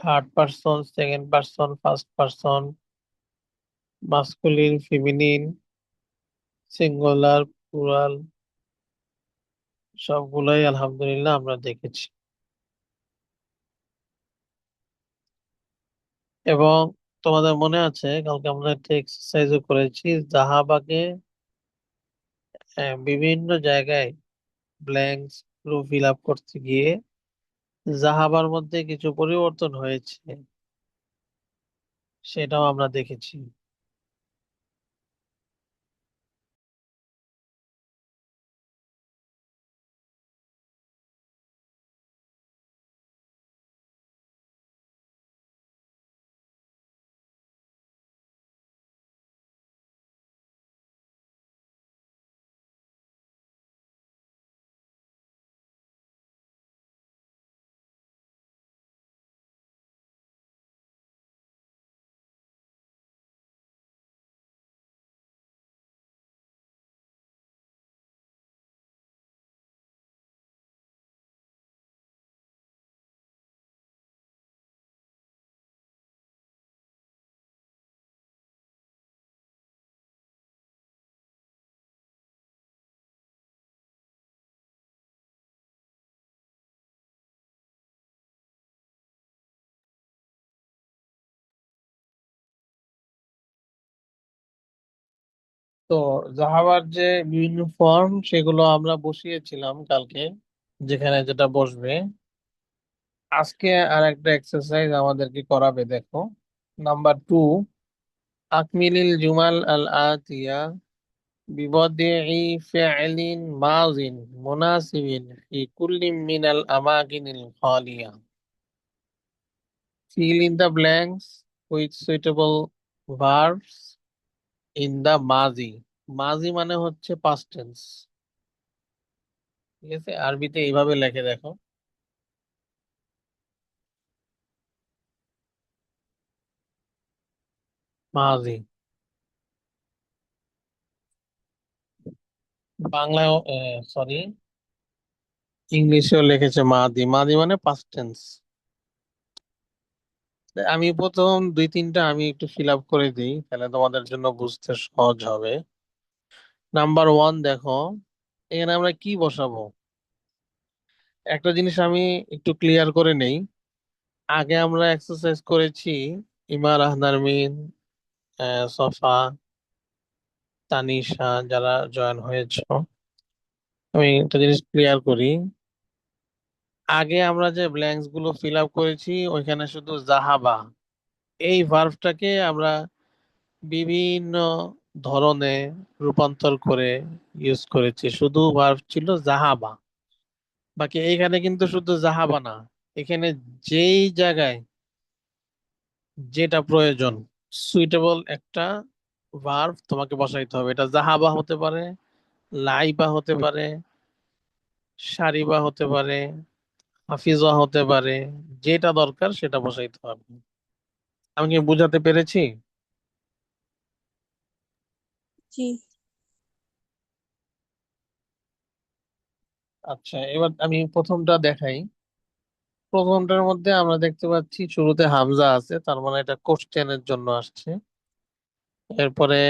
Third person, second person, first person, masculine, feminine, singular, plural, সবগুলাই আলহামদুলিল্লাহ আমরা দেখেছি। এবং তোমাদের মনে আছে কালকে আমরা একটা এক্সারসাইজও করেছি, জাহাবাকে বিভিন্ন জায়গায় ব্ল্যাঙ্কস পুরো ফিল আপ করতে গিয়ে জাহাবার মধ্যে কিছু পরিবর্তন হয়েছে, সেটাও আমরা দেখেছি। তো জাভার যে বিভিন্ন ফর্ম সেগুলো আমরা বসিয়েছিলাম কালকে, যেখানে যেটা বসবে। আজকে আর একটা এক্সারসাইজ আমাদেরকে করাবে, দেখো। নাম্বার 2, আকমিলিল জুমাল আল আতিয়া বিবদিই ফি'লিন মাযিন মুনাসিবিন ফি কুল্লি মিনাল আমাকিনিল Khalia. Fill in the blanks with suitable verbs in the মাজি। মাজি মানে হচ্ছে পাস্ট টেন্স, ঠিক আছে? আরবিতে এইভাবে লেখে, দেখো। মাজি। বাংলায়, সরি, ইংলিশেও লিখেছে মাদি। মাদি মানে পাস্ট টেন্স। আমি প্রথম 2-3টা আমি একটু ফিল আপ করে দিই, তাহলে তোমাদের জন্য বুঝতে সহজ হবে। নাম্বার 1, দেখো এখানে আমরা কি বসাবো। একটা জিনিস আমি একটু ক্লিয়ার করে নেই। আগে আমরা এক্সারসাইজ করেছি, ইমা রাহনারমিন, সফা, তানিশা, যারা জয়েন হয়েছো, আমি একটা জিনিস ক্লিয়ার করি। আগে আমরা যে ব্ল্যাঙ্কস গুলো ফিল আপ করেছি ওইখানে শুধু জাহাবা এই ভার্বটাকে আমরা বিভিন্ন ধরনে রূপান্তর করে ইউজ করেছি, শুধু ভার্ব ছিল জাহাবা। বাকি এইখানে কিন্তু শুধু জাহাবা না, এখানে যেই জায়গায় যেটা প্রয়োজন, সুইটেবল একটা ভার্ব তোমাকে বসাইতে হবে। এটা জাহাবা হতে পারে, লাইবা হতে পারে, সারিবা হতে পারে, হাফিজা হতে পারে, যেটা দরকার সেটা বসাইতে হবে। আমি কি বুঝাতে পেরেছি? জি। আচ্ছা, এবার আমি প্রথমটা দেখাই। প্রথমটার মধ্যে আমরা দেখতে পাচ্ছি শুরুতে হামজা আছে, তার মানে এটা কোশ্চেনের জন্য আসছে। এরপরে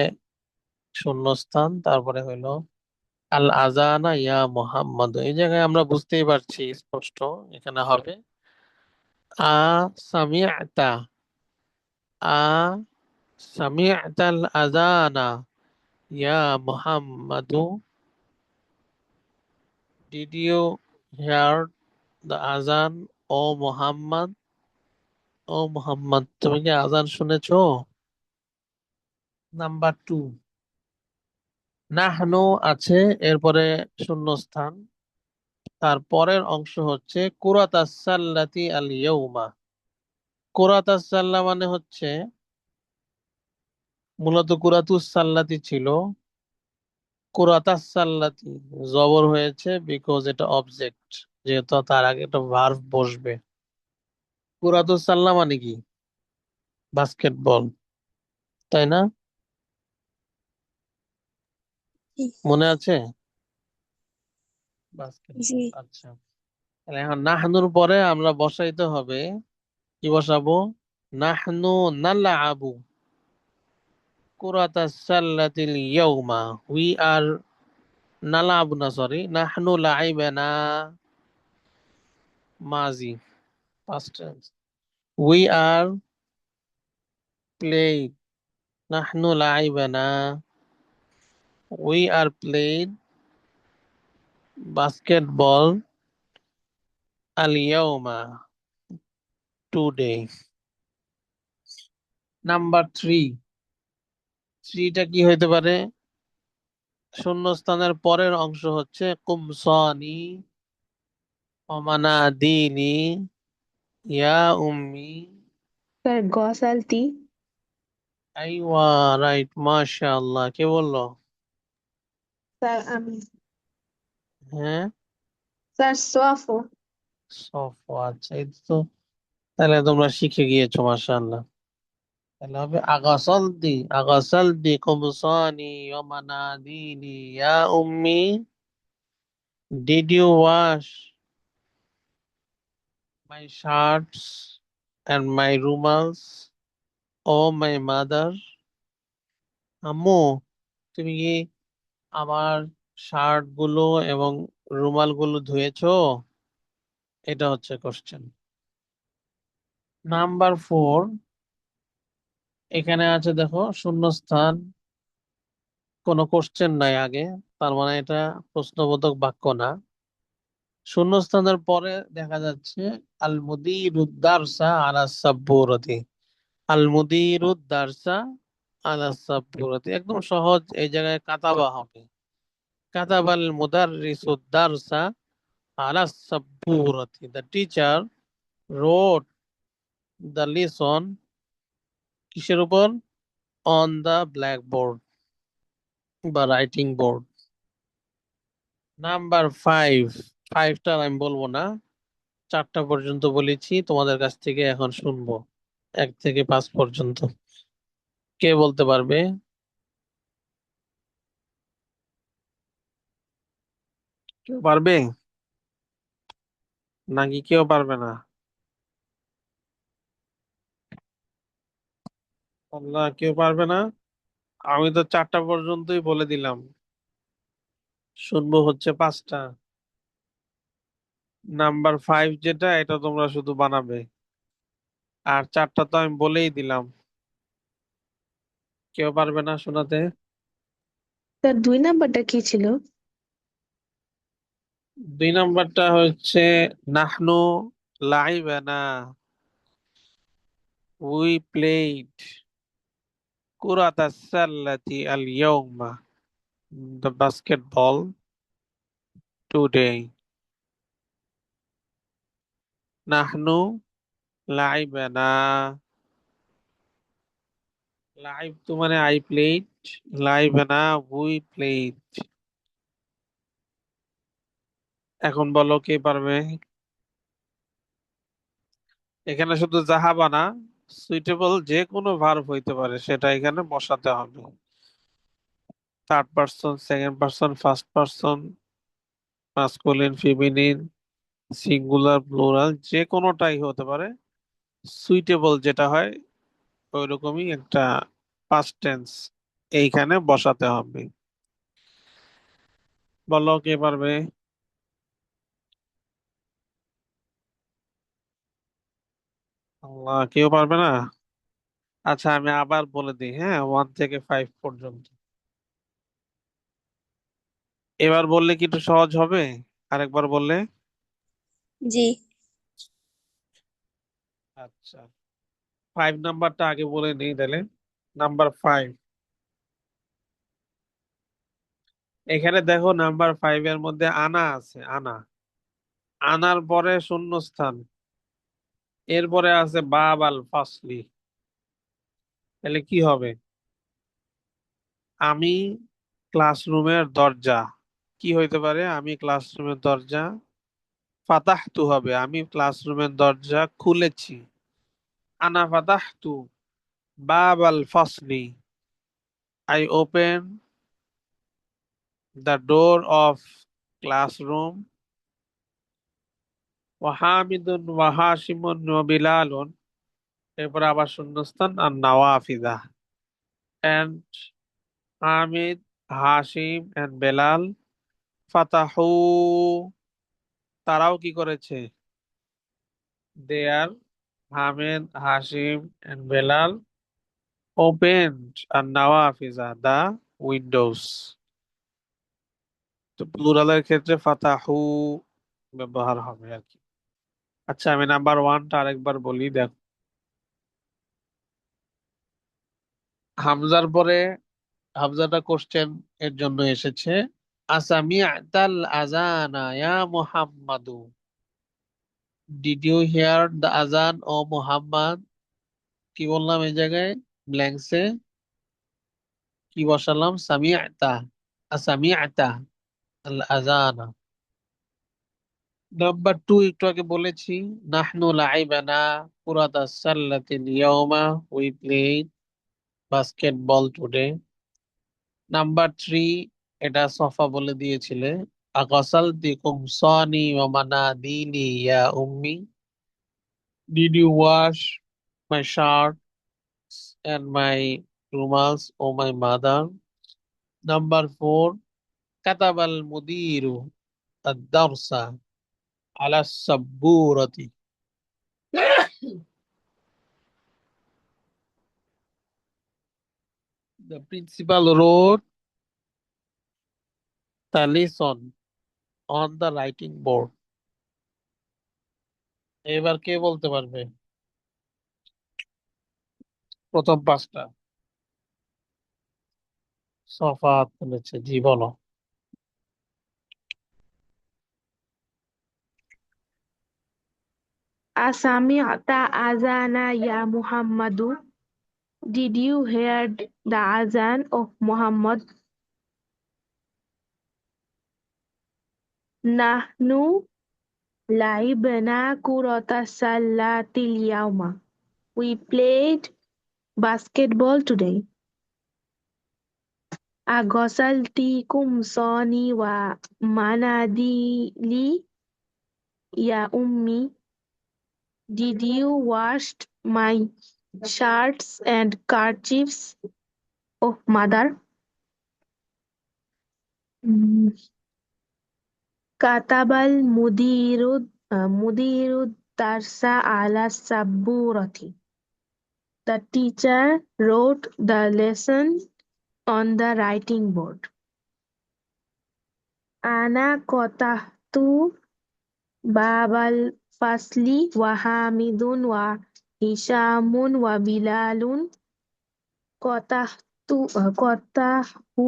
শূন্যস্থান, তারপরে হইলো আল আজানা ইয়া মোহাম্মদ। এই জায়গায় আমরা বুঝতেই পারছি স্পষ্ট, এখানে হবে আ সামিআতা, আ সামিআতাল আজানা ইয়া মোহাম্মদু, ডিড ইউ হিয়ার দ্য আজান ও মোহাম্মদ। ও মোহাম্মদ, তুমি কি আজান শুনেছো? নাম্বার 2, নাহনু আছে, এরপরে শূন্যস্থান, তার পরের অংশ হচ্ছে কুরাতাস সাল্লাতি আল ইয়াউমা। কুরাতাস সাল্লা মানে হচ্ছে, মূলত কুরাতুস সাল্লাতি ছিল, কুরাতাস সাল্লাতি জবর হয়েছে বিকজ এটা অবজেক্ট, যেহেতু তার আগে একটা ভার্ব বসবে। কুরাতুস সাল্লা মানে কি? বাস্কেটবল, তাই না? জি। মনে আছে? জি। বাস্কেটবল, আচ্ছা। তাহলে এখন নাহনুর পরে আমরা বসাইতে হবে কি বসাবো? নাহনু নালআবু কুরাতাস সাল্লাতিল ইয়াউমা। উই আর নালআবু না, সরি, নাহনু লাইবানা, মাজি, past tense. We are played. نحن لعبنا. We are played basketball اليوم. Today. Number three. থ্রিটা কি হইতে পারে? শূন্যস্থানের পরের অংশ হচ্ছে কুমসানি অমানাদিনি ইয়া উম্মি। স্যার গসালতি। আইওয়া, রাইট, মাশাআল্লাহ। কে বললো? স্যার আমি। হ্যাঁ, স্যার সোয়াফো। সফ, আচ্ছা, এই তো। তাহলে তোমরা শিখে গিয়েছো, মাশাআল্লাহ। তাহলে হবে আগাসালদি, আগাসালদি কুমসানি ওমানাদিনি ইয়া উম্মি। Did you wash my shirts and my rumals? Oh my mother. আম্মু, তুমি কি আমার শার্ট গুলো এবং রুমাল গুলো ধুয়েছো? এটা হচ্ছে কোশ্চেন। Number four. এখানে আছে দেখো শূন্যস্থান, কোনো কোশ্চেন নাই আগে, তার মানে এটা প্রশ্নবোধক বাক্য না। শূন্যস্থানের পরে দেখা যাচ্ছে আল মুদিরুদ দারসা আলা সাব্বুরতি। আল মুদিরুদ দারসা আলা সাব্বুরতি, একদম সহজ। এই জায়গায় কাতাবা হবে। কাতাবাল মুদাররিসুদ দারসা আলা সাব্বুরতি। The teacher wrote the lesson, কিসের উপর? অন দা ব্ল্যাকবোর্ড বা রাইটিং বোর্ড। Number five. ফাইভটা আমি বলবো না, চারটা পর্যন্ত বলেছি, তোমাদের কাছ থেকে এখন শুনবো 1 থেকে 5 পর্যন্ত। কে বলতে পারবে? কেউ পারবে নাকি কেউ পারবে না? আল্লাহ, কেউ পারবে না? আমি তো চারটা পর্যন্তই বলে দিলাম, শুনবো হচ্ছে 5টা। নাম্বার ফাইভ যেটা, এটা তোমরা শুধু বানাবে, আর চারটা তো আমি বলেই দিলাম। কেউ পারবে না শোনাতে? স্যার 2 নাম্বারটা কি ছিল? 2 নাম্বারটা হচ্ছে নাহনু লাইবানা, উই প্লেড কুরাতা সাল্লাতি আল ইয়াউমা, দ্য বাস্কেটবল টুডে। নাহনু লাইবানা, লাইভ তো মানে আই প্লেড, লাইবানা উই প্লেড। এখন বলো কে পারবে? এখানে শুধু জাহাবা না, সুইটেবল যে কোনো ভার্ব হইতে পারে, সেটা এখানে বসাতে হবে। Third person, second person, first person, masculine, feminine, singular, plural, যে কোনোটাই হতে পারে। সুইটেবল যেটা হয় ওইরকমই একটা পাস্ট টেন্স এইখানে বসাতে হবে। বলো কে পারবে? আল্লাহ, কেউ পারবে না? আচ্ছা, আমি আবার বলে দিই, হ্যাঁ, 1 থেকে 5 পর্যন্ত। এবার বললে কি একটু সহজ হবে? আরেকবার বললে? জি। আচ্ছা, 5 নাম্বারটা আগে বলে নিই তাহলে। Number five. এখানে দেখো নাম্বার ফাইভ এর মধ্যে আনা আছে, আনা। আনার পরে শূন্যস্থান, এরপরে আছে বাব আল ফাসলি। তাহলে কি হবে? আমি ক্লাসরুমের দরজা। কি হইতে পারে? আমি ক্লাসরুমের দরজা ফাতাহতু হবে, আমি ক্লাসরুমের দরজা খুলেছি। আনা ফাতাহতু বাব আল ফাসলি, I open the door of classroom. ওয়াহামিদুন ওয়াহাশিমুন ওয়া বিলালুন এরপরে আবার শূন্যস্থান আর নাওয়াফিজা। and হামিদ, হাশিম and বেলাল ফাতাহু, তারাও কি করেছে? দেয়ার Hamid, Hashim and Belal opened and নাওয়াফিজা the windows। তো প্লুরালের ক্ষেত্রে ফাতাহু ব্যবহার হবে আর কি। আচ্ছা, আমি নাম্বার ওয়ানটা আরেকবার বলি, দেখ। হামজার পরে, হামজাটা কোশ্চেন এর জন্য এসেছে। আসামিআতাল আযানা ইয়া মুহাম্মাদু, did you here the azan O Muhammad? কি বললাম এই জায়গায়? ব্ল্যাঙ্কসে কি বসালাম? সামিআতা, আসামিআতা আল আযানা। নাম্বার টু একটু আগে বলেছি, নাহনু লাইবানা কুরাতা সাল্লাতিল ইয়াউমা, we played basketball today. Number three, এটা সফা বলে দিয়েছিলে, আগাসালতি কুমসানি ওয়া মানাদিলি ইয়া উম্মি, did you wash my shirt and my rumals, oh my mother. Number four, katabal mudiru ad-darsa ala sabburati. The principal wrote the lesson on the writing board. এবার কে বলতে পারবে প্রথম পাঁচটা? সফাত বলেছে, জি বলো। Asami'ta azana ya Muhammadu? Did you hear the azan of Muhammad? Nahnu la'ibna kurata sallatil yawma. We played basketball today. Aghasalti kumsani wa manadili ya ummi. Did you wash my shirts and kerchiefs of mother? Mm. Katabal mudirud darsa ala sabburati. The teacher wrote the lesson on the writing board. Ana qata'tu babal fasli wa hamidun wa hishamun wa bilalun qatahu ফাতাহু,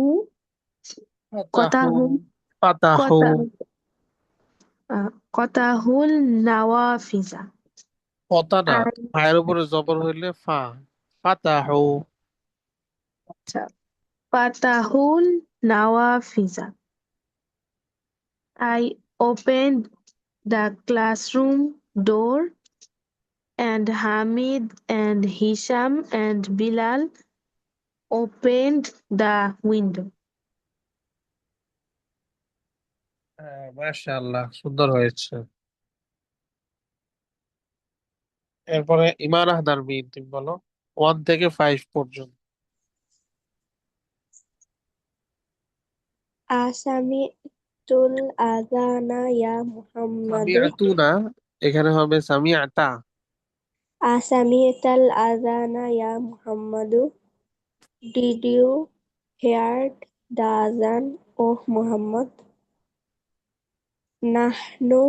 qatahu ফাতাহু, qatahu qatahul nawafiza. কথা না, I ফায়ের উপরে জবর হইলে ফা, ফাতাহু। Fatahul nawafiza. I opened the classroom door and Hamid and Hisham and Bilal opened the window. হ্যাঁ, মাশাআল্লাহ, সুন্দর হয়েছে। এরপরে ইমান আহদার মিন, তুমি বলো 1 থেকে 5 পর্যন্ত। আসামিতুল আযানা ইয়া মুহাম্মাদু। সামিআতু না, এখানে হবে সামিআতা। আসামিতাল আযানা ইয়া মুহাম্মাদু। Did you hear the azan O Muhammad? নাহনু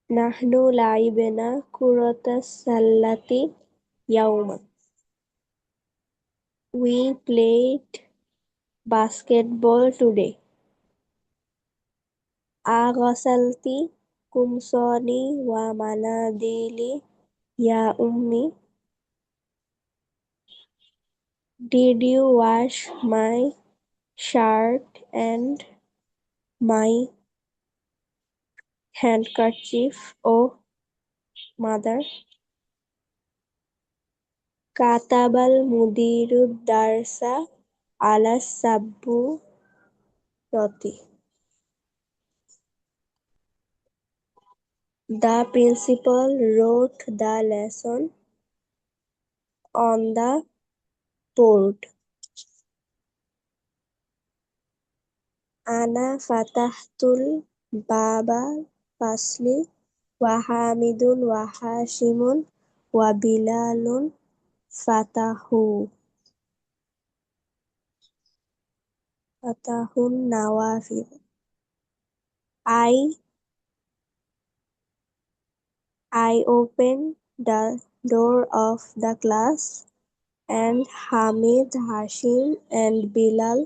নাহনু লাইবেনা কুরাতাস সাল্লাতি ইয়াউমা। We played basketball today. আগাসালতি কুমসানি ওয়া মানাদিলি ইয়া উম্মি। Did you wash my shirt and my handkerchief, oh mother? Katabal mudiru darsa ala sabburati. The principal wrote the lesson on the board. Ana fatahtul baba fasli wa hamidun wa hashimun wa bilalun fatahun nawafid. I opened the door of the class, and Hamid, Hashim, and Bilal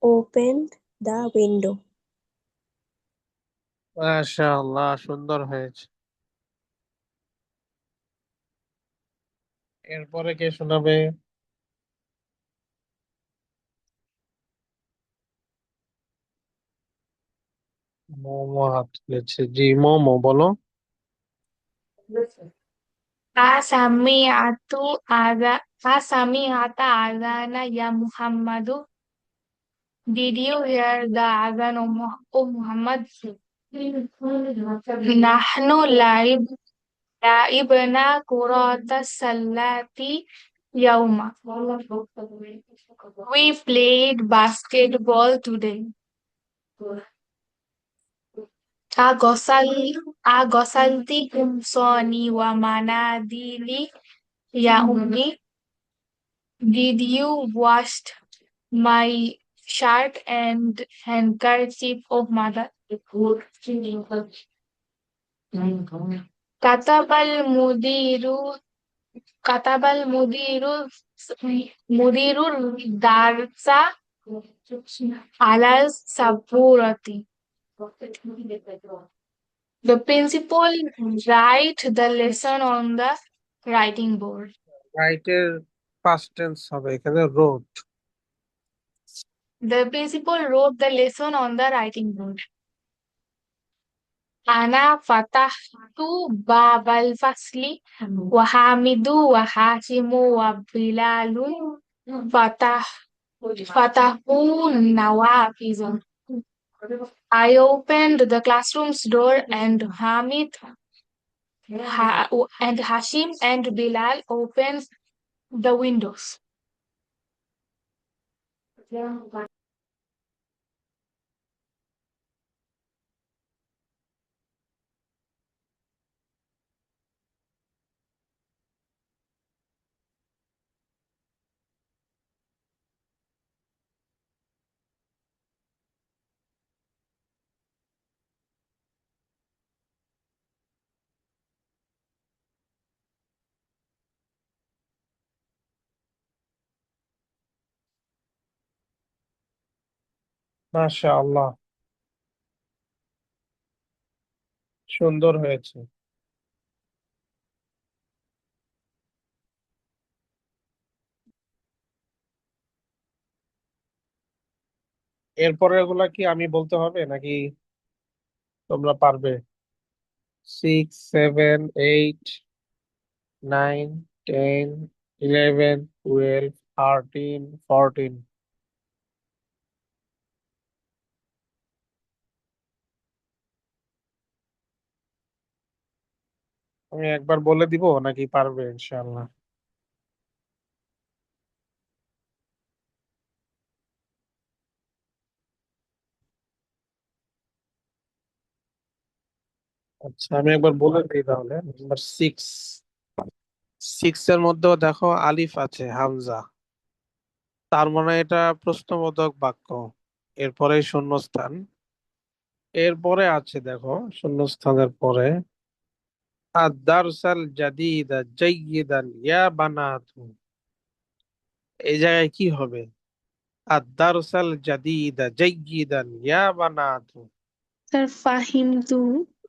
opened the window. মাশাআল্লাহ, সুন্দর হয়েছে। এরপরে কে শোনাবে? মোমো হাত তুলেছে। জি, মোমো বলো। Asami'ata adana ya Muhammadu. Did you hear the adhan, O Muhammad? Nahnu laibna kurata salati yawma. We played basketball today. Agosalti kumsoni wa manadili ya ummi. Did you wash my shirt and handkerchief of mother? Katabal mudiru Katabal mudiru darsa alal saburati. The principal write the lesson on the writing board. রাইটের past tense হবে এখানে, road. The principal wrote the lesson on the writing board. Ana fatahtu babal fasli wa hamidu wa hashimu wa bilalun fatahun nawafizun. I opened the classroom's door, and and Hashim and Bilal opened the windows. মাশাআল্লাহ, সুন্দর হয়েছে। এরপরে এগুলা কি আমি বলতে হবে নাকি তোমরা পারবে? 6, 7, 8, 9, 10, 11, 12, 13, 14। আমি একবার বলে দিব নাকি পারবে ইনশাআল্লাহ? আচ্ছা, আমি একবার বলে দিই তাহলে। নাম্বার 6, 6 এর মধ্যেও দেখো আলিফ আছে, হামজা। তার মানে এটা প্রশ্নবোধক বাক্য। এরপরে শূন্যস্থান। এরপরে আছে দেখো শূন্যস্থানের পরে আদ-দারসাল জাদিদা জাইয়িদান ইয়া বানাতু। এই জায়গায় কি হবে? আদ-দারসাল জাদিদা জাইয়িদান ইয়া বানাতু। Sir, fahimtu.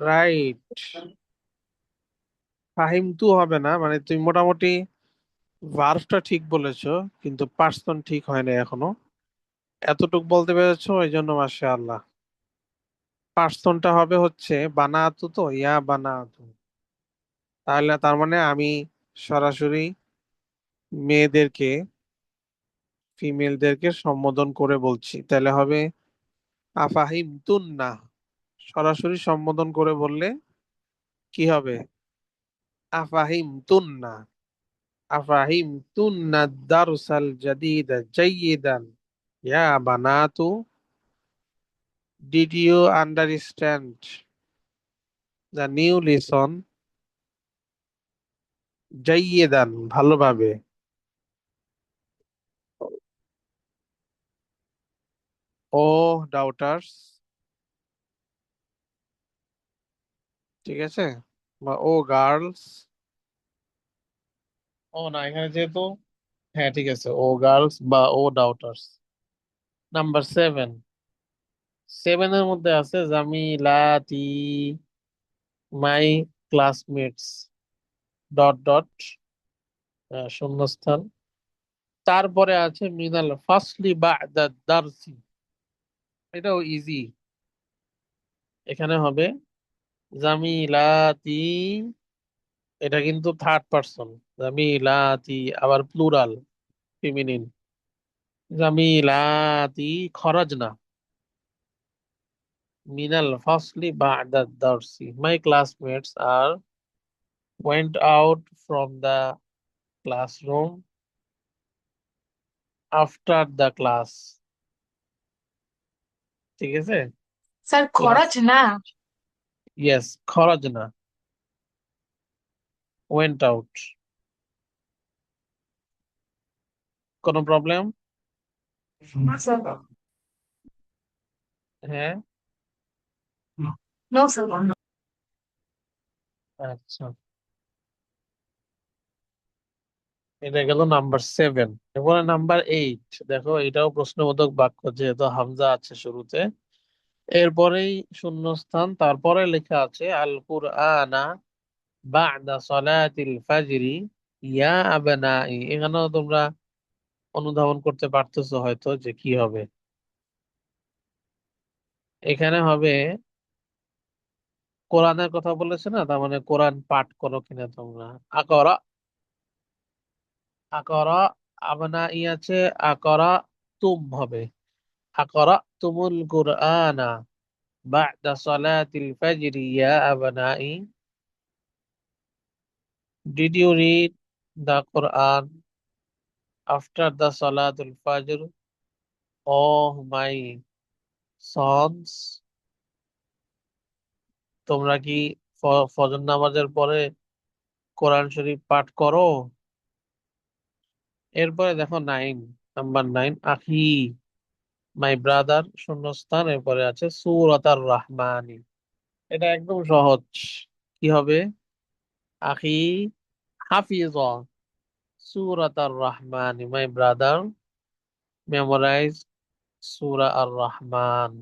রাইট। ফাহিমতু হবে না, মানে তুমি মোটামুটি ভার্বটা ঠিক বলেছো, কিন্তু পার্সন ঠিক হয় না এখনো। এতটুক বলতে পেরেছো, এই জন্য মাশাআল্লাহ। পার্সনটা হবে হচ্ছে বানাতু, তো ইয়া বানাতু। তাহলে তার মানে আমি সরাসরি মেয়েদেরকে, ফিমেলদেরকে সম্বোধন করে বলছি, তাহলে হবে আফাহিমতুন না। সরাসরি সম্বোধন করে বললে কি হবে? আফাহিমতুন্না আফাহিমতুন্না দারসাল জাদিদা জাইয়িদান ইয়া বানাতু, did you understand the new lesson জাইয়িদান, ভালোভাবে। ও ডাউটার্স, ঠিক আছে, বা ও গার্লস। ও না, এখানে যেহেতু, হ্যাঁ ঠিক আছে, ও গার্লস বা ও ডাউটার্স। নাম্বার 7, 7 এর মধ্যে আছে জামিলাতি, মাই ক্লাসমেটস, ডট ডট, শূন্যস্থান। তারপরে আছে মিনাল ফাসলি বা'দা দারসি, এটাও ইজি। এখানে হবে জামিলাতি, এটা কিন্তু থার্ড পারসন, জামিলাতি, আবার প্লুরাল, ফেমিনিন, জামিলাতি খরাজনা মিনাল ফাসলি বা'দা দারসি, my classmates are went out from the classroom after the class, ঠিক আছে। স্যার ক্লাস, খরচ না। ইয়েস, খরাজনা, went out। কোনো প্রবলেম? হ্যাঁ, নো স্যার। আচ্ছা, এটা গেল নাম্বার 7। এরপরে নাম্বার 8, দেখো এটাও প্রশ্নবোধক বাক্য, যেহেতু হামজা আছে শুরুতে। এরপরেই শূন্যস্থান, তারপরে লেখা আছে আল কুরআনা বা'দা সালাতিল ফাজরি ইয়া আবনাই। এখানেও তোমরা অনুধাবন করতে পারতেছো হয়তো যে কি হবে। এখানে হবে কোরআনের কথা বলেছে না, তার মানে কোরআন পাঠ করো কিনা তোমরা। আকরা, আকরা, আবনাই আছে, আকরা তুম হবে, আকরা তুমুল কুরআনা বা'দা সালাতিল ফাজরি ইয়া আবনাই, did you read the Quran after the সালাতুল ফাজর ও মাই সন্স। তোমরা কি ফজর নামাজের পরে কোরআন শরীফ পাঠ করো? এরপরে দেখো 9, নাম্বার 9, আখি, মাই ব্রাদার, শূন্যস্থান, এরপরে আছে সূরাতার রহমানি। এটা একদম সহজ, কি হবে? আখি হাফিজ সূরাতার রহমানি, my brother memorize Surah ar Rahman.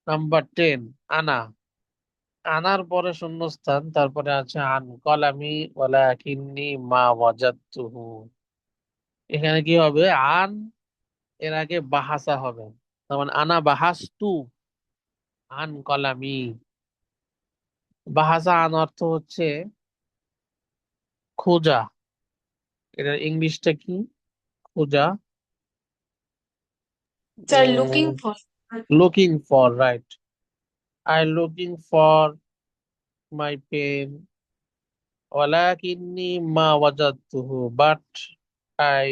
Number 10, আনা, আনার পরে শূন্যস্থান, তারপরে আছে আন কলামি ওয়ালাকিন্নী মা ওয়াজাদতুহু। এখানে কি হবে? আন এর আগে বাহাসা হবে, তার মানে আনা বাহাস্তু আন কলামি। বাহাসা আন অর্থ হচ্ছে খোঁজা, এটার ইংলিশটা কি? খোঁজা, sir looking for. Looking for, right. I looking for my pen ওয়ালাকিন্নী মা ওয়াজাদতুহু, but I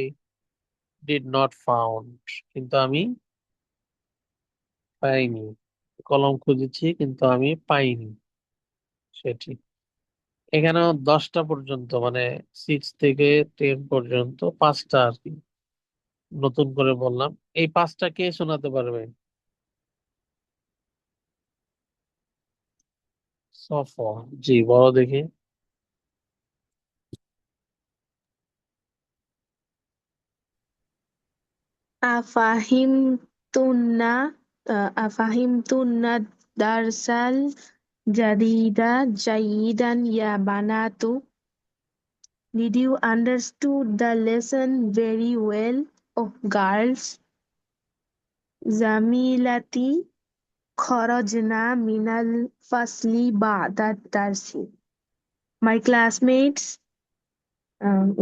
did not found, কিন্তু আমি পাইনি। কলম খুঁজেছি কিন্তু আমি পাইনি, সেটি। এখানেও 10টা পর্যন্ত, মানে 6 থেকে 10 পর্যন্ত 5টা আর কি নতুন করে বললাম। এই 5টা কে শোনাতে পারবে? সফা, জি বলো দেখি। আফাহিমতুন্না আফাহিমতুন্না দারসাল জাদিদা জাইদান ইয়া বানাতু, did you understood the lesson very well, oh girls? জামিলাতি খরজনা মিনাল ফাসলি বা'দা দারসি, my classmates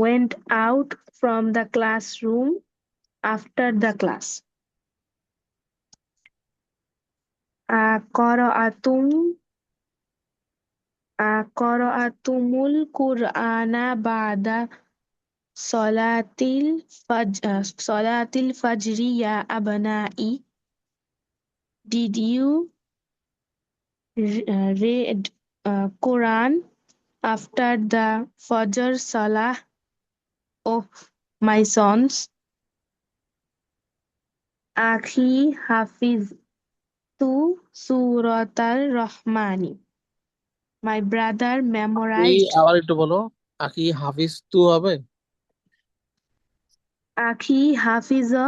went out from the classroom after the class. قرأتم qara'atumul Qur'ana ba'da salatil fajri ya abna'i. Did you read Quran after the Fajr Salah, oh my sons? Akhi Hafiz tu Suratal Rahmani. My brother এই memorized আবার একটু বলো, আকি হাফিজ তু হবে? Akhi Hafiza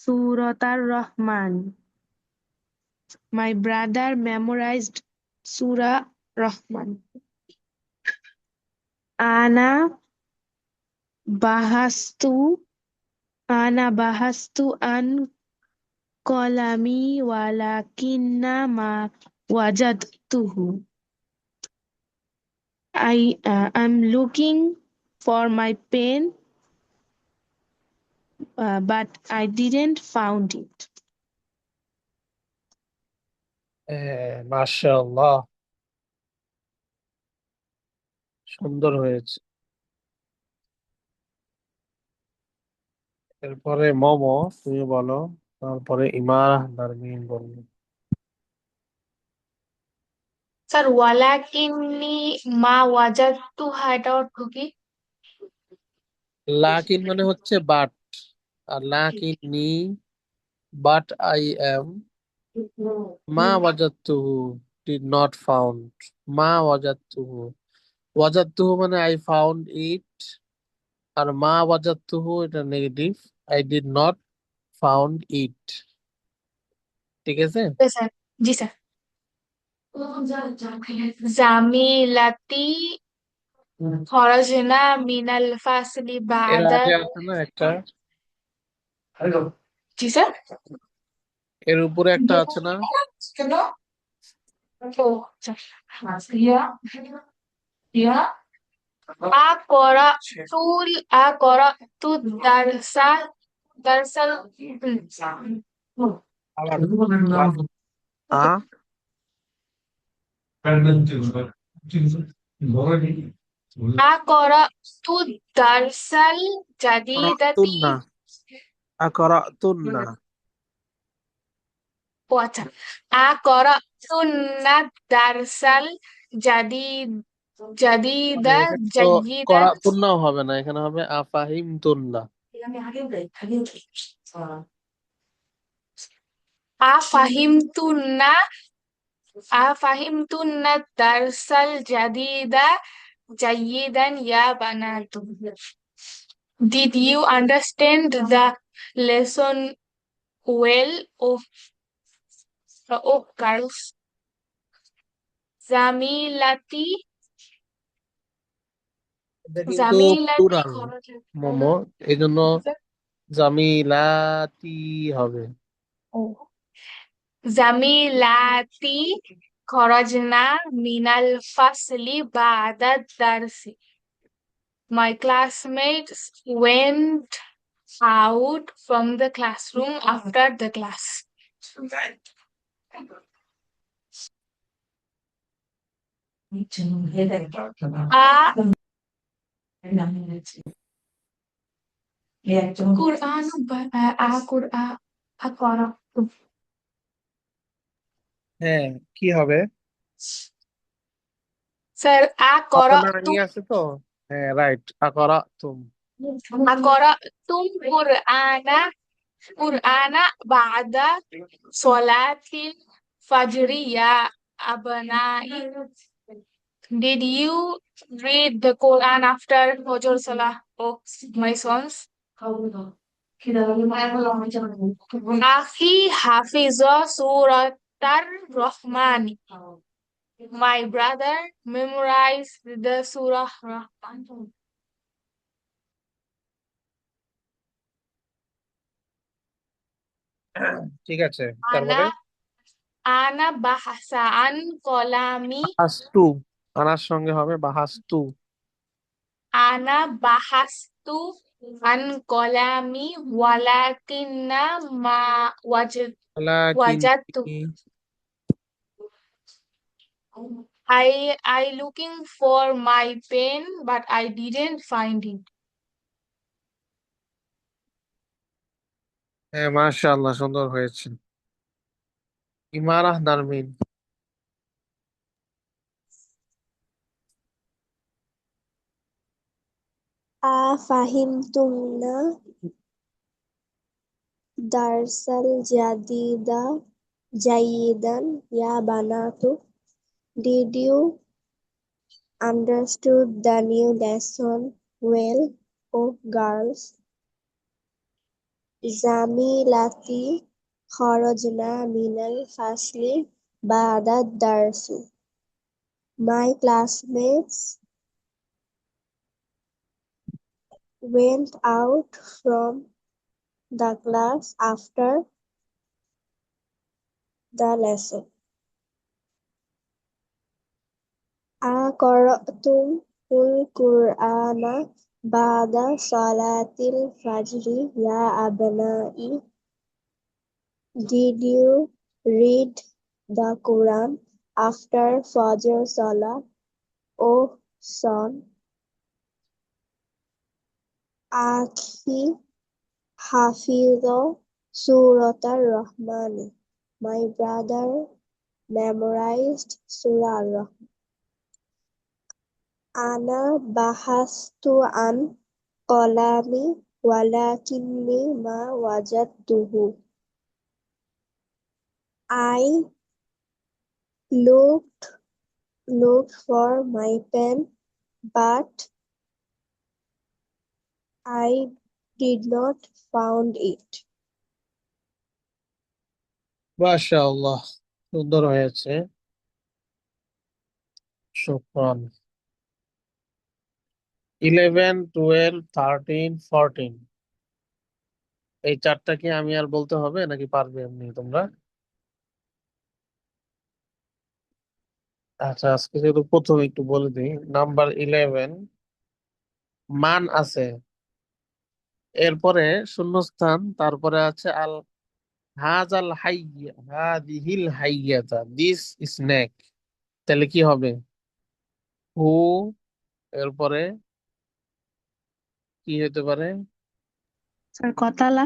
Suratar Rahman. My brother memorized Surah Rahman. Ana bahastu Ana bahastu an qalami walakinna ma wajadtuhu. I am looking for my pen, but I didn't found it. মাশাআল্লাহ, সুন্দর হয়েছে। এরপরে মোমো তুমি বলো, তারপরে ইমার নারমিন বললো। স্যার ওয়ালাকিন্নি মা ওয়াজাদতুহা এটা অর্থ কি? লাকিন মানে হচ্ছে বাট, আর লাকিন নি বাট আই এম, মা ওয়াজাদতুহু ডিড নট ফাউন্ড, মা ওয়াজাদতুহু, ওয়াজাদতুহু মানে আই ফাউন্ড ইট, আর মা ওয়াজাদতুহু এটা negative, I did not found it. ঠিক আছে। স্যার জি স্যার। জামিলাতি খরাজনা মিনাল ফাসলি এর বাদা। আগে আছে না একটা, জি স্যার। এর উপরে একটা আছে না? কেন? ও আচ্ছা। ইয়া ইয়া তুল তু দারসা দারসাল আবার আ তু দারসাল জাদিদাতি। করাতুন্না, আকরাতুন্না। ও আচ্ছা। তুন্না দারসাল জাদিদ মানে জাদিদা এখানে তো জাইয়িদা। করাতুন্নাও হবে না, এখানে হবে আফাহিম তুন্না। আফাহিমতুন্না আফাহিমতুন্না দারসাল জাদিদা জাইয়িদান ইয়া বানাতু। Did you understand the lesson well, oh girls? জামিলাতি এটা কিন্তু জামিলাতি প্লুরাল মোমো, এই জন্য জামিলাতি হবে। ও জামিলাতি খরজনা মিনাল ফাসলি বাদা দারসি। My classmates went out from the classroom after the class. A Quran Quran Quran. হ্যাঁ, কি হবে? Sir, আপনার ই আছে তো? হ্যাঁ, right, আকরাতুম। أقرأتم قرآن بعد صلاة الفجر يا أبنائي. Did you read the Quran after Fajr Salah, oh my sons? أخي حفظ سورة الرحمن. My brother memorized the Surah Rahman. ঠিক আছে, Ana তারপরে Ana bahasa an kolami. বাহাস্তু, আনার সঙ্গে হবে বাহাস্তু। Ana bahastu an kolami walakinna ma wajad wajadtu. লাকিন্নি I looking for my pen, but I didn't find it. হ্যাঁ, মাশাআল্লাহ, সুন্দর হয়েছে। ইমারাহ নারমিন। أفهمتن درس الجديد جيدا يا بنات. Did you understood the new lesson well, oh girls? زميلاتي خرجنا من الفصل بعد الدرس. My classmates went out from the class after the lesson. أقرأتم القرآن بعد صلاة الفجر يا أبنائي. Did you read the Quran after Fajr Salah, oh son? Akhi Hafizo Surat al-Rahman. My brother memorized Surah al-Rahman. Ana bahastu an qalami walakinni ma wajadtuhu. I looked for my pen, but I did not found it. মাশাআল্লাহ, সুন্দর হয়েছে। শুকরান। 11, 12, 13, 14, এই চারটা কি আমি আর বলতে হবে নাকি পারবে এমনি তোমরা? আচ্ছা, আজকে যেহেতু প্রথম একটু বলে দিই। নাম্বার 11, মান আছে, এরপরে শূন্যস্থান, তারপরে আছে আল হাজাল হাইয়া হাদিহিল হাইয়াতা, দিস স্নেক। তাহলে কি হবে? হু, এরপরে কি হতে পারে? স্যার কতালা।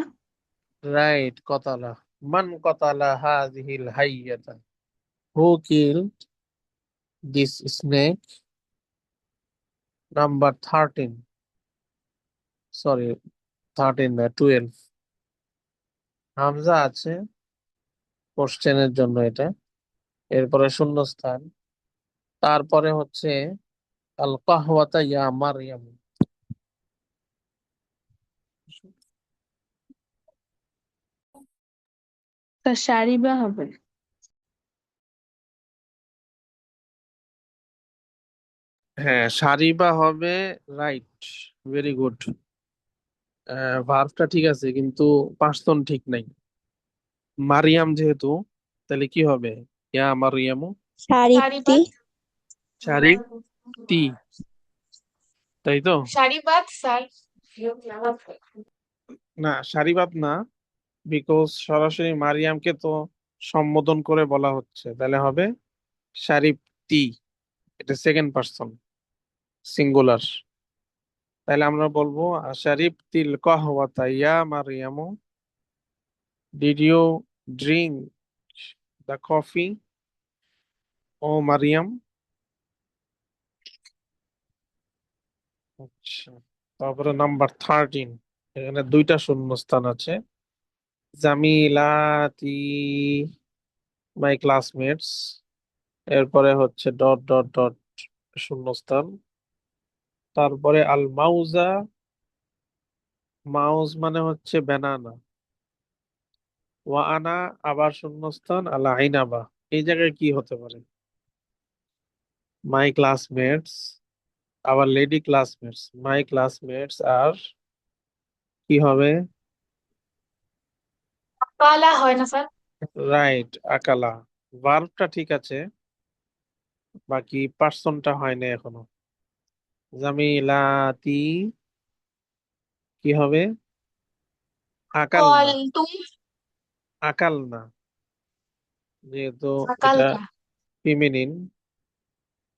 রাইট, কতালা। মান কতালা হাদিহিল হাইয়াতা, হু কিল দিস স্নেক। নাম্বার 13, সরি 13 না, 12, হামজা আছে কোশ্চেনের জন্য এটা, এরপরে শূন্যস্থান, তারপরে হচ্ছে আল কাহওয়াতা ইয়া মারইয়াম। স্যার সারিবা হবে। হ্যাঁ, সারিবা হবে। Right, very good. ভার্বটা ঠিক আছে কিন্তু পার্সন ঠিক নাই। মারিয়াম যেহেতু, তাহলে কি হবে? ইয়া মারিয়ামু। সারিপ্তি Sharibat. সারিবতি, তাই তো? Sharibat, sir. না, সারিবাত না, বিকজ সরাসরি মারিয়ামকে তো সম্বোধন করে বলা হচ্ছে, তাহলে হবে সারিবতি। এটা সেকেন্ড পার্সন, সিঙ্গুলার। তাহলে আমরা বলবো সারিবতিল কাহওয়াতা ইয়া মারিয়ামু। Did you drink the coffee, O Mariam. আচ্ছা, তারপরে নাম্বার 13, এখানে দুইটা শূন্যস্থান আছে। জামিলাতি, মাই ক্লাসমেটস, এরপরে হচ্ছে ডট ডট ডট শূন্যস্থান, তারপরে আল মাউজা, মাউজ মানে হচ্ছে ব্যানানা, ওয়া আনা, আবার শূন্যস্থান, আল আইনাবা। এই জায়গায় কি হতে পারে? মাই ক্লাসমেটস, আবার লেডি ক্লাসমেটস, মাই ক্লাসমেটস আর কি হবে? Kala হয় না স্যার? রাইট, আকালা। ভার্বটা ঠিক আছে, বাকি পার্সনটা হয়নি এখনো। জামিলাতি কি হবে? আকাল কল না, তুম আকাল না, যেহেতু এটা আকালনা। Feminine.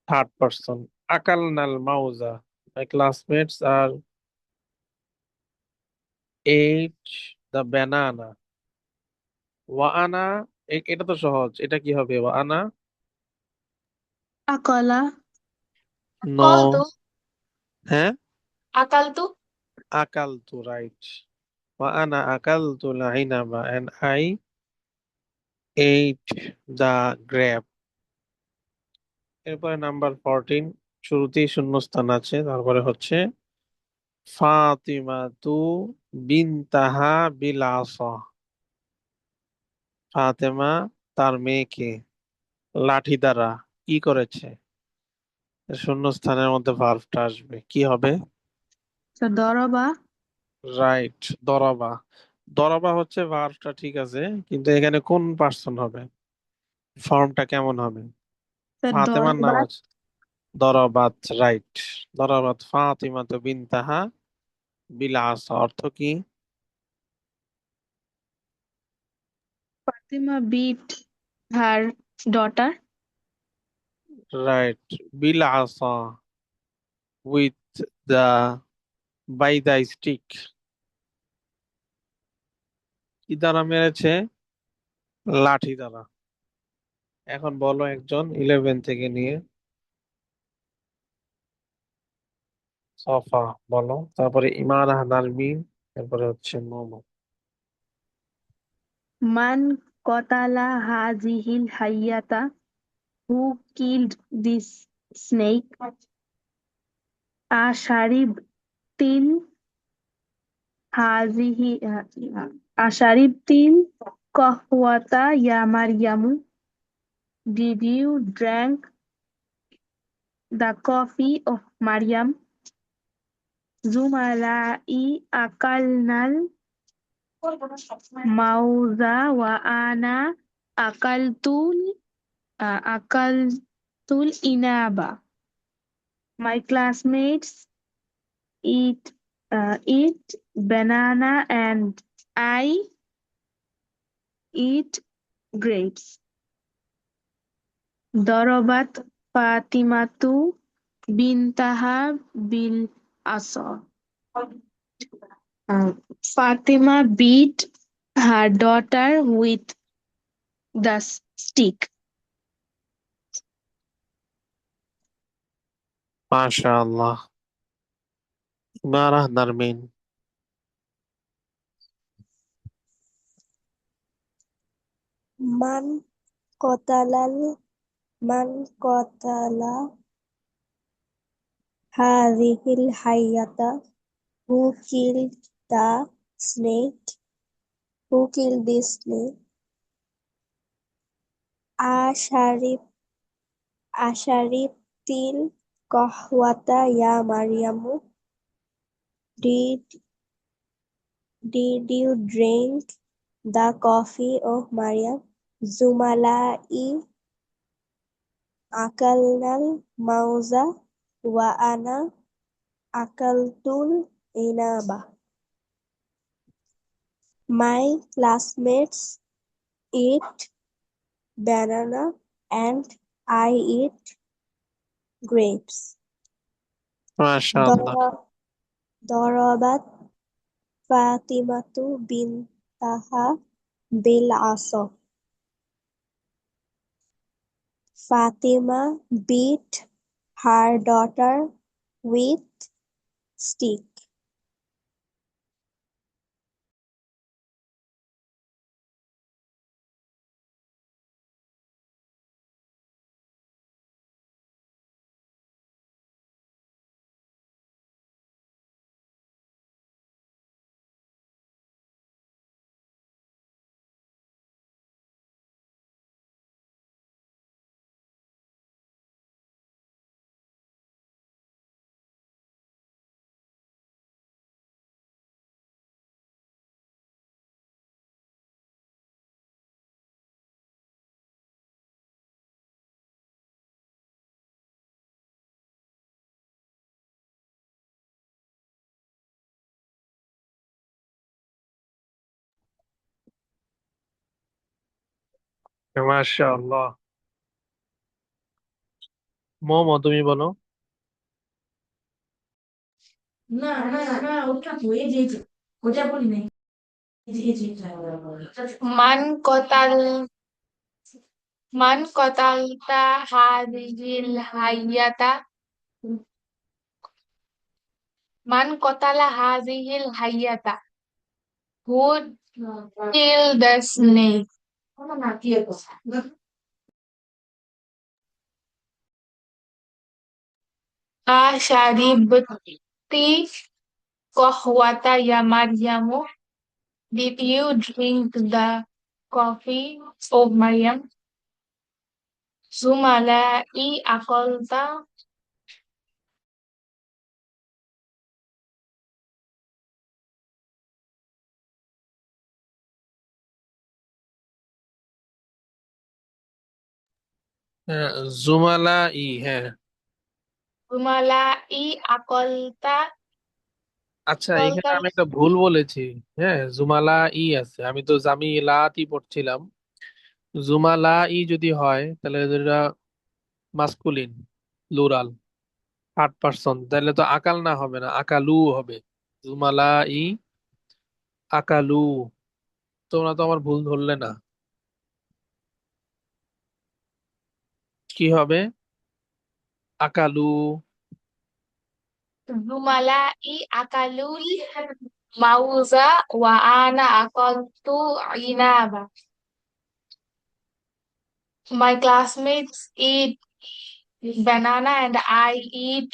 Third person. Akalnal mauza. My classmates are ate the banana. Wa ana, এটা তো সহজ। এটা কি হবে? Wa ana? Akola. Call No. তো হ্যাঁ? আকাল তো Akaltu, right. Wa ana akaltu al-inaba and I ate the grape. এরপরে নাম্বার 14, শুরুতেই শূন্যস্থান আছে, তারপরে হচ্ছে ফাতিমা তু বিনতাহা বিল আসা। ফাতেমা তার মেয়েকে লাঠি দ্বারা কি করেছে? শূন্যস্থানের মধ্যে ভার্বটা আসবে, কি হবে? So Doroba. রাইট, দরাবা। দরাবা হচ্ছে ভার্বটা, ঠিক আছে, কিন্তু এখানে কোন পার্সন হবে? ফর্মটা কেমন হবে? So ফাতেমার নাম Doroba. আছে, দরাবাত, রাইট। দরাবাত ফাতিমা তু বিনতাহা বিল আসা অর্থ কি? Fatima beat her daughter right, বিল আসা, with the, by the stick. কি দ্বারা মেরেছে? লাঠি দ্বারা। এখন বলো একজন 11 থেকে নিয়ে। সফা বলো, তারপরে ইমারাহ নারমিন, তারপরে হচ্ছে momo. Man Kotala Hazihil Hayata. Who killed this snake? Asharib Til Hazihi Asharib Til Kahwata Ya Maryamu. Did you drink the coffee of Maryam? Zumalai akalnal mauza wa ana akaltul akaltul inaba. My classmates eat banana and I eat grapes. Dorobat Fatimatu bintaha bil asa. Fatima beat her daughter with the stick. মাশাআল্লাহ। ইমারাহ নারমিন। Man qatalal man qatala hadhil hayyata. Who killed the snake? Who killed this snake? Asharib Asharibtil kahwata ya Maryamu. Did did you drink the coffee of Maryam? Zumalai akalnal mauza wa ana akaltul inaba. My classmates eat banana and I eat grapes. মাশাআল্লাহ। Dora- Dorobat Fatimatu bintaha bil asa. Fatima beat her daughter with stick. মাশাআল্লাহ। মোমো তুমি বলো। না না না ওটা তো এই যে এই যে, ওটা বলি নাই এই যে মান কতাল মান কতালতা হাদিহিল হাইয়াতা মান কতালা হাদিহিল হাইয়াতা হু killed the snake. না কি এর কথা Asharibti qahwata ya Maryamu. Did you drink the coffee, O Maryam? Zumalai akolta হ্যাঁ, জুমালা ই, হ্যাঁ। Zumalai akolta আচ্ছা, এখানে kolta আমি একটা ভুল বলেছি। হ্যাঁ, জুমালা ই আছে, আমি তো জামিলাতি পড়ছিলাম। জুমালা ই যদি হয় তাহলে এটা মাস্কুলিন, প্লুরাল, থার্ড পারসন, তাহলে তো আকাল না হবে না, আকালু হবে। জুমালা ই আকালু। তোমরা তো আমার ভুল ধরলে না। কি হবে? Akalu. Zumalai akalul mauza wa ana akaltu inaba. My classmates eat banana and I eat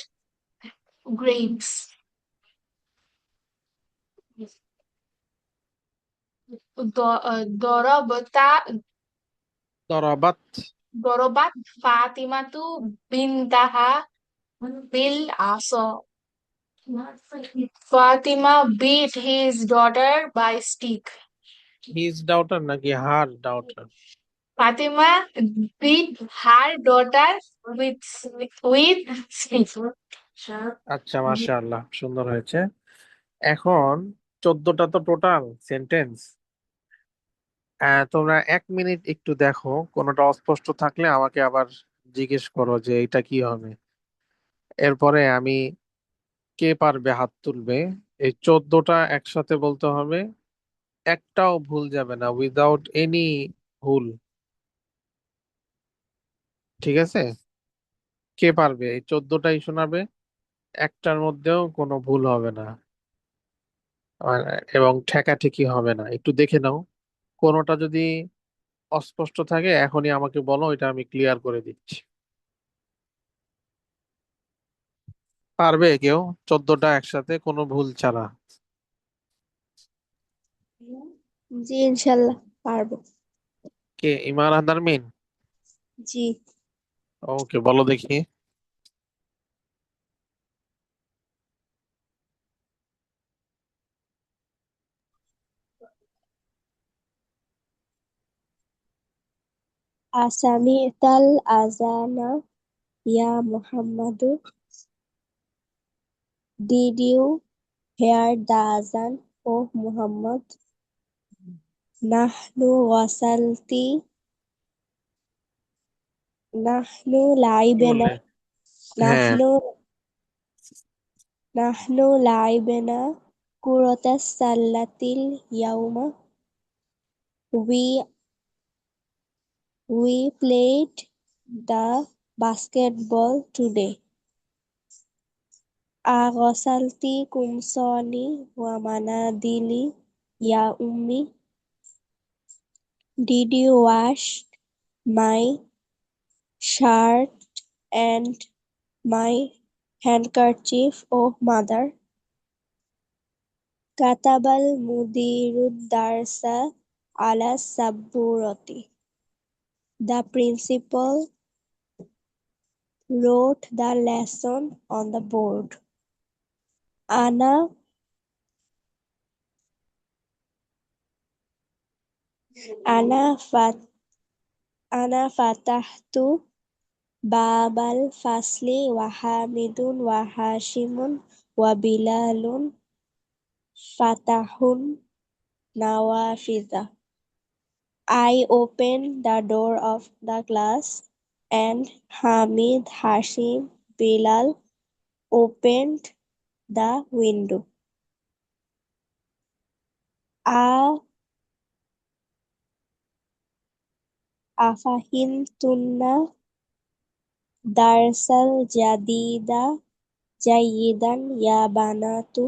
grapes. Dorobata দরাবাত। Dorobat Fatimatu bintaha bil asa. Fatima beat his daughter by stick. His daughter নাকি her ডাউটার? Fatima beat her daughter with stick. আচ্ছা, মাশাআল্লাহ, সুন্দর হয়েছে। এখন 14টা তো total sentence. তোমরা 1 minute একটু দেখো, কোনোটা অস্পষ্ট থাকলে আমাকে আবার জিজ্ঞেস করো যে এটা কি হবে। এরপরে আমি, কে পারবে হাত তুলবে। এই 14টা একসাথে বলতে হবে, একটাও ভুল যাবে না, উইদাউট এনি ভুল। ঠিক আছে? কে পারবে এই 14টাই শোনাবে, একটার মধ্যেও কোনো ভুল হবে না। আর এবং ঠেকাঠেকি হবে না। একটু দেখে নাও, কোনোটা যদি অস্পষ্ট থাকে এখনই আমাকে বলো, এটা আমি ক্লিয়ার করে দিচ্ছি। পারবে কেউ 14টা একসাথে কোনো ভুল ছাড়া? জি ইনশাল্লাহ পারবো। কে, ইমান আহনার মিন? জি। ওকে, বলো দেখি। আসামিতাল আজানা ইয়া Muhammadu, did you hear the azan ও মুহাম্মদ? নাহনু ওয়াসালতি নাহনু লাইবেনা বলে, হ্যাঁ। নাহনু নাহনু লাইবেনা কুরাতাস সাল্লাতিল ইয়াউমা, we we played the basketball today. Aghasalti kumsani wa manadili ya ummi, did you wash my shirt and my handkerchief, oh mother? Katabal mudirud darsa ala sabburati, the principal wrote the lesson on the board. Ana Ana fat Ana fatahtu babal fasli wa Hamidun wa Hashimun wa Bilalun fatahun nawafidha. I opened the door of the class and Hamid, Hashim, Bilal opened the window. Afahimtunna darsal jayidan ya banatu.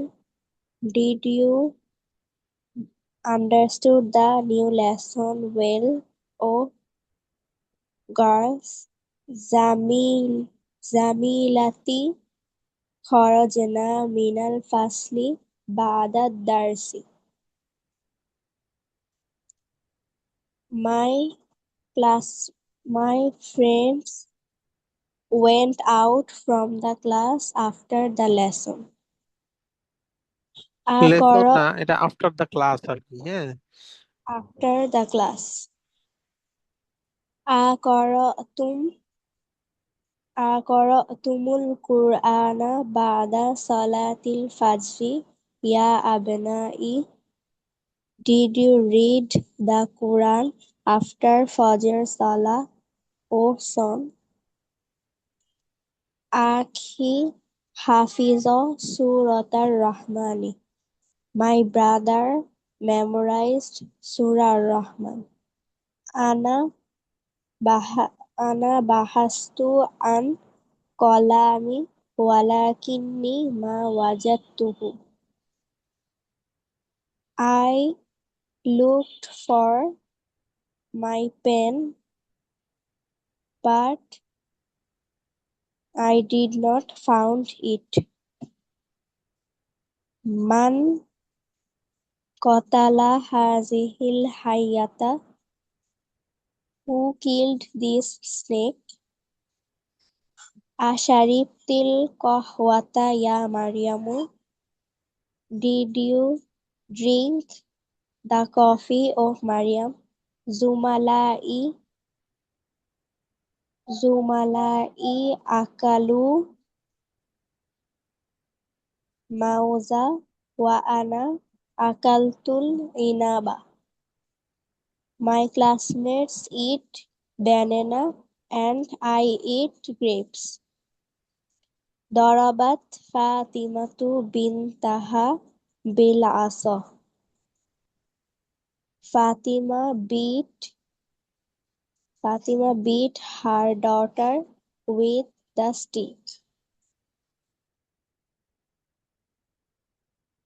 Did you understood the new lesson well, O girls? Zamilati kharajna minal fasli ba'da darsi. My friends went out from the class after the lesson. Lesson Akara না, এটা after the class আর কি। হ্যাঁ, after the class. Aqara'tum Aqara'tumul Qur'ana ba'da salatil fajri ya abna'i. Did you read the Quran after Fajr Salah, O son? Akhi Hafiza Suratar Rahmani. My brother memorized Surah Rahman. Ana bahastu an qalami walakinni ma wajadtuhu. I looked for my pen, but I did not found it. Man qatala hazihil hayyata. Who killed this snake? Asharibtil qahwata ya Maryamu. Did you drink the coffee of Maryam? Zumalai akalu mauza wa ana akaltul inaba. My classmates eat banana and I eat grapes. Darabat Fatimatu bintaha bil asa. Fatima beat her daughter with the stick.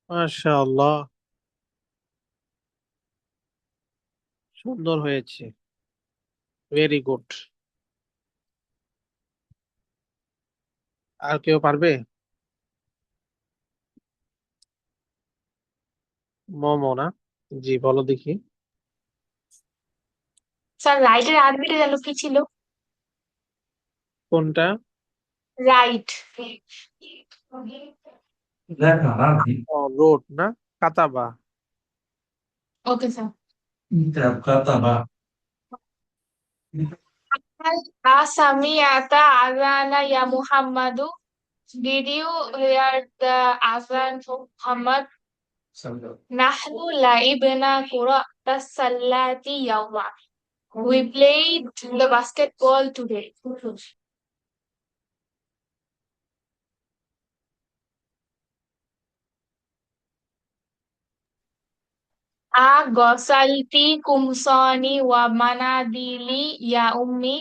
মাশাআল্লাহ, সুন্দর হয়েছে, very good. আর কেউ পারবে? মোমো না? জি, বলো দেখি। Sir রাইটের আরবিটা যেন কি ছিল? কোনটা? রাইট। ও, রোড না, কাতাবা। Okay sir. Asami'ata azana ya Muhammadu? Did you hear the azan of Muhammad? Nahnu la'ibna qura'ata salati yawma. We played the basketball today. A ghasalti kumsani wa manadili ya ummi.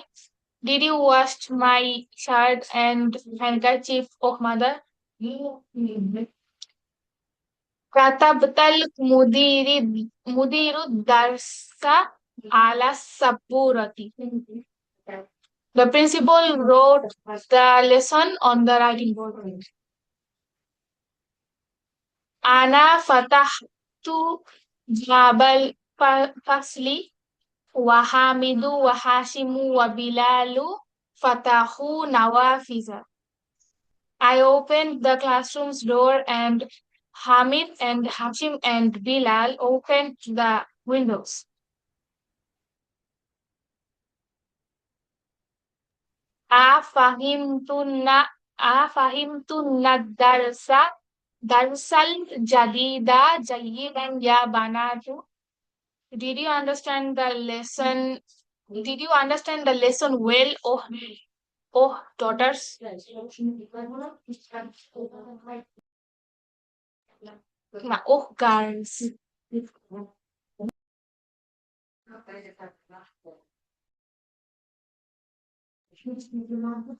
Did you wash my shirt and handkerchief of mother? Katabtal mudiru darsa ala sapurati. The principal wrote the lesson on the writing board. Ana fatahtu jabal fasli wa hamidu wa hashimu wa bilalu fatahu nawafiza. I opened the classroom's door and Hamid and Hashim and Bilal opened the windows. Afahimtunna darsal jadida jayidan ya banatu. Did you understand the lesson Did you understand the lesson well, oh daughters? Oh girls.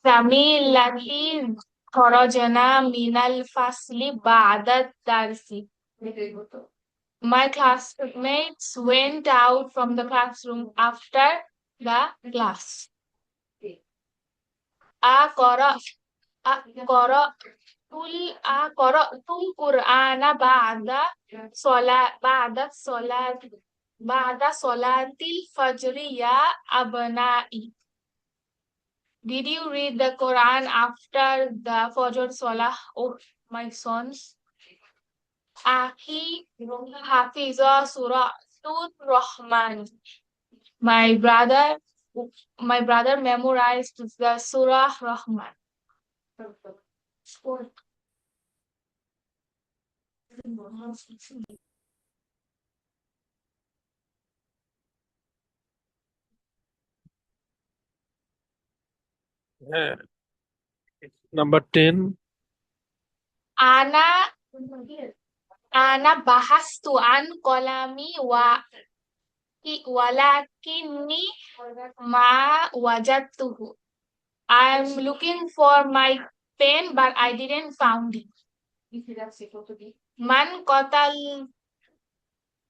زميلتي خرجنا من الفصل بعد الدرس. My classmates went out from the classroom after the class. أقرأ أقرأت قرأت القرآن بعد صلاة الفجر يا أبنائي. Did you read the Quran after the Fajr Salah, oh my sons? Aki Hafiza Suratul Rahman. My brother, my brother memorized the Surah Rahman. হ্যাঁ, number 10। Ana Ana bahastu an kolami walakinni ma wajadtuhu. I'm looking for my pen, but I didn't found it. Man kotal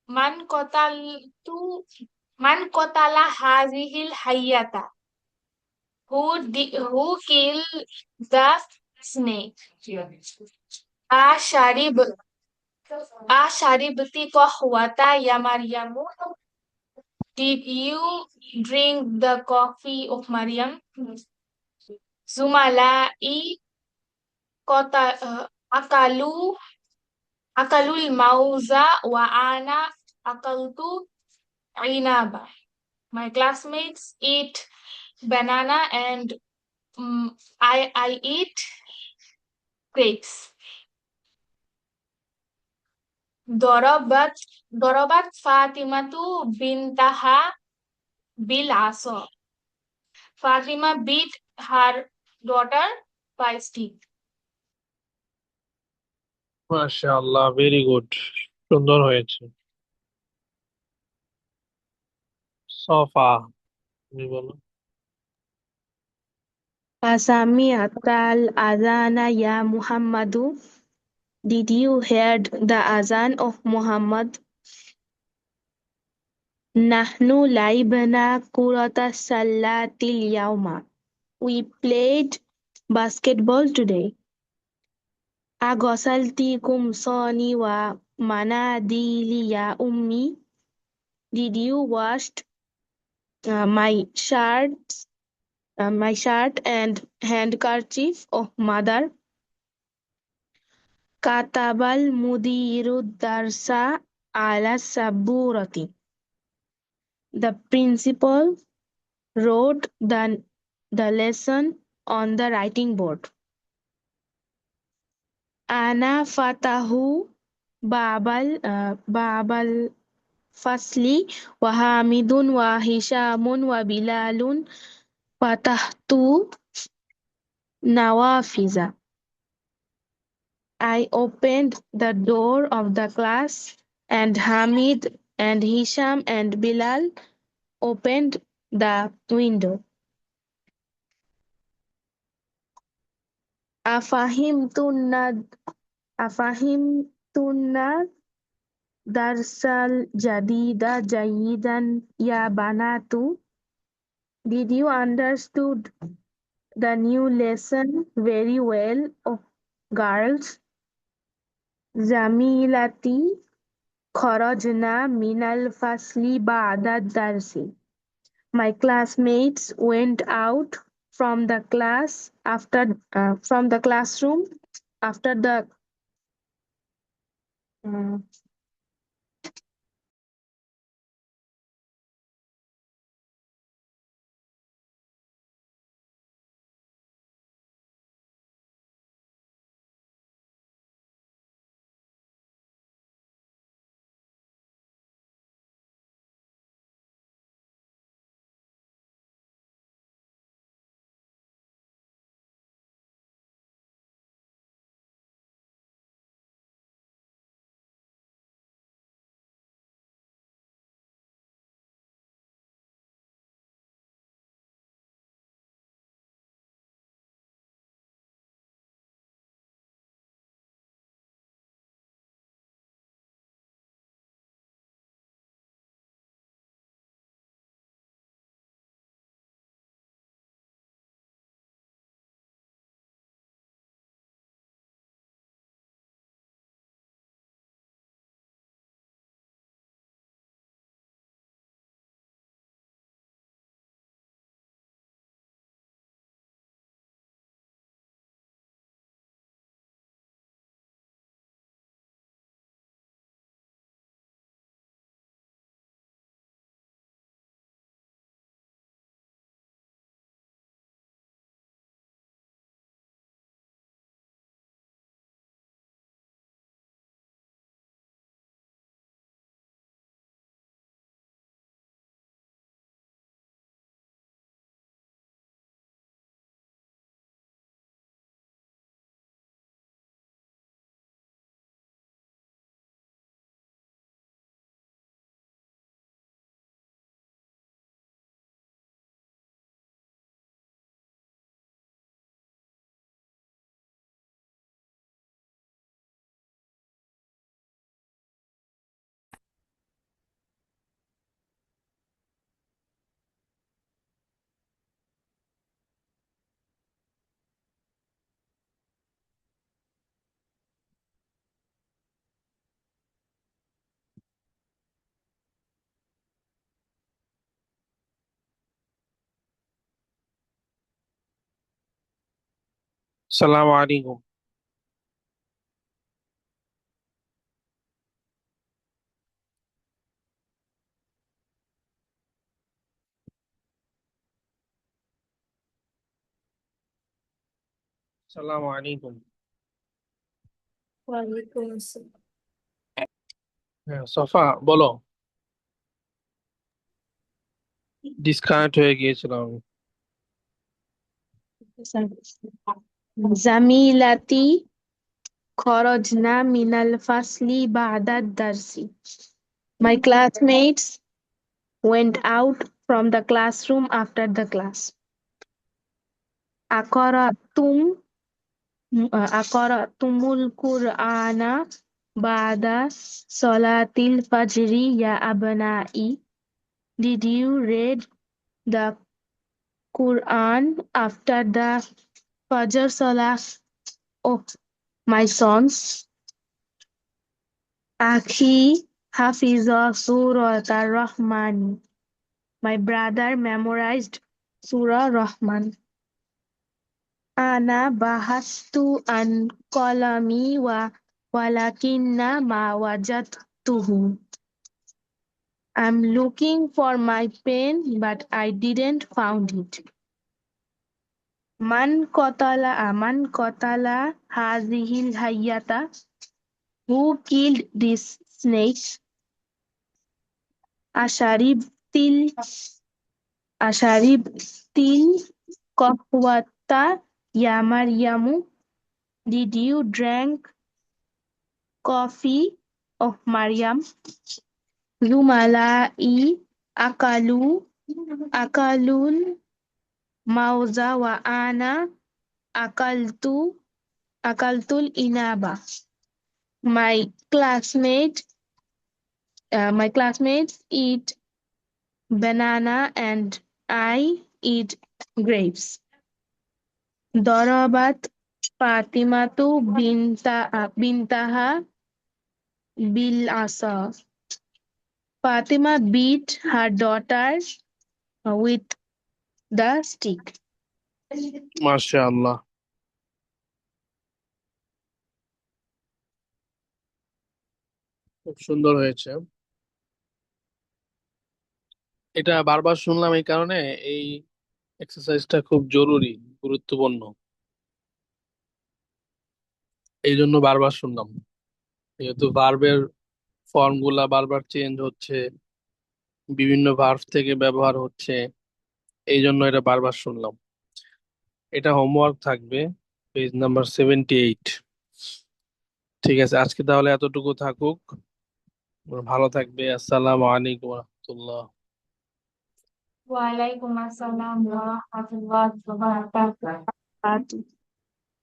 man kotal tu man kotala hazihil hayata. Who killed the snake? Asharib Asharibti kohwata ya Maryamu. Did you drink the coffee of Maryam? Zumalai kota akalu akalul mauza wa ana akaltu inaba. My classmates eat banana and I eat grapes. Dorobat Fatimatu bintaha bil asa. Fatima beat her daughter by stick. মাশাআল্লাহ, very good, সুন্দর হয়েছে। সফা, তুমি বলো। Asami'atal adhana ya Muhammadu. Did you hear the azan of Muhammad? Nahnu laibna kurata salatil yawma. We played basketball today. Agosalti kumsoni wa manadili ya ummi. Did you wash my shirt and handkerchief of mother? Katabal mudiru darsa ala saburati. The principal wrote the lesson on the writing board. Ana fatahu babal fasli wa hamidun wa hishamun wa bilalun fatahtu nawafiza. I opened the door of the class and Hamid and Hisham and Bilal opened the window. Afahimtunna darsal jadida jayidan ya banatu. Did you understood the new lesson very well, oh girls? Zamilati kharajna minal fasli ba'da darsi. My classmates went out from the classroom after the আসসালামু আলাইকুম। আসসালামু আলাইকুম। ওয়ালাইকুম আসসালাম। হ্যাঁ, সফা বলো। Disconnect হয়ে গিয়েছিলাম আমি। জামিলাতি খরজনা মিনাল ফাসলি বা'দা দারসি. My classmates went out from the classroom after the class. Aqaratum Aqaratumul Qur'ana ba'da salatil fajri ya abna'i. Did you read the Quran after the Fajr Salah? Oh, my sons. Akhi Hafiza Surat ar-Rahman. My brother memorized Surah Rahman. Ana bahastu an qalami walakinna ma wajadtuhu. I'm looking for my pen, but I didn't found it. Man qatala hazihil hayyata. Who killed this snake? Asharibtil Qahwata ya Maryamu. Did you drink coffee of Maryam? Zumalai akalul mauza wa ana akaltul inaba. My classmates eat banana and I eat grapes. Darabat Fatimatu bintaha bil asa. Fatima beat her daughter with the stick. মাশাআল্লাহ, খুব সুন্দর হয়েছে। এটা বারবার শুনলাম এই কারণে এই এক্সারসাইজটা খুব জরুরি, গুরুত্বপূর্ণ, এই জন্য বারবার শুনলাম। যেহেতু ভার্বের ফর্ম গুলা বারবার চেঞ্জ হচ্ছে, বিভিন্ন ভার্ব থেকে ব্যবহার হচ্ছে, এই জন্য এটা বারবার শুনলাম। এটা হোমওয়ার্ক থাকবে, পেজ নাম্বার 78। ঠিক আছে, আজকে তাহলে এতটুকু থাকুক। ভালো থাকবে। আসসালামু আলাইকুম রহমতুল্লাহ। Walaikum assalam wa rahmatullahi wa barakatuh.